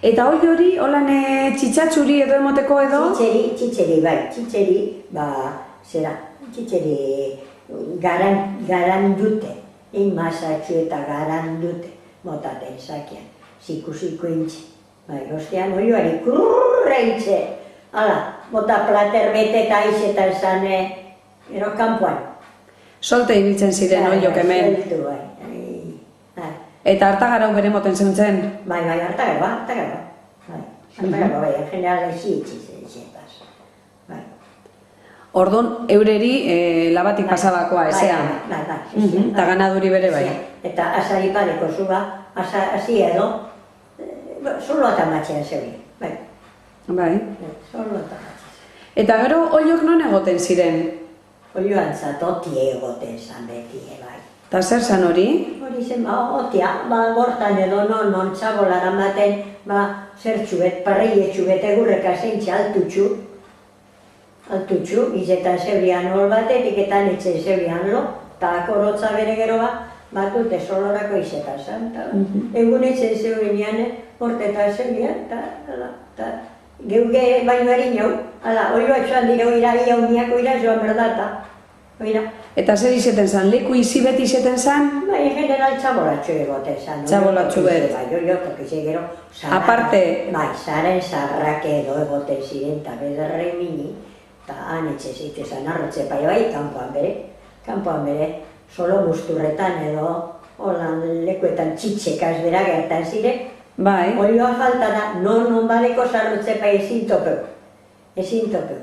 Eta hori, holan txitsatxuri edo emoteko edo? Txitseri, garan dute. Masatxu eta garan dute, motaten zakean. Zikusiko intxe. Ostean olioari kurrrra intxe. Hala, mota plater bete eta aizetan zan, ero kanpoan. Solte ibiltzen ziren oliok hemen. Soltu, bai. Eta hartagarau bere moten zentzen? Bai, hartagarau. Hartagarau, bai, en general ezi etxetaz. Bai. Ordon, eureri labatik pasabakoa, ezean? Bai. Eta ganaduri bere bai? Eta asari pareko zuba, hasi edo, solo eta matxean zeuden. Bai. Solo eta matxean. Eta gero oliok non egoten ziren? Olioan zatotie egoten zan betie, bai. Eta zer zan hori? Hori zen, otia, gortan edo non txabolaran baten, zertxubet, parreietxubet egurreka zeintxe altutxu, izetan zebrian hor batetik eta netzen zebrian lo, eta korotza bere gero batute solorako izetan zan. Egun etzen zebrian, hortetan zebrian, eta geuge baino harin jau, hori batxoan dira oira iaumiak oira joan berdata. Eta zer izeten zan? Leku izi beti izeten zan? Bai, en general txabolatxo egoten zan. Txabolatxo bet. Bai, tokize gero. Aparte? Bai, zaren zarrak edo egoten ziren, eta bederre mini, eta han etxe zeitu zan arrotze bai, kanpoan bere, solo musturretan edo, holan lekuetan txitxekaz bera gertan ziren. Bai. Olioa falta da, non baleko zarrotze bai ezin topeu.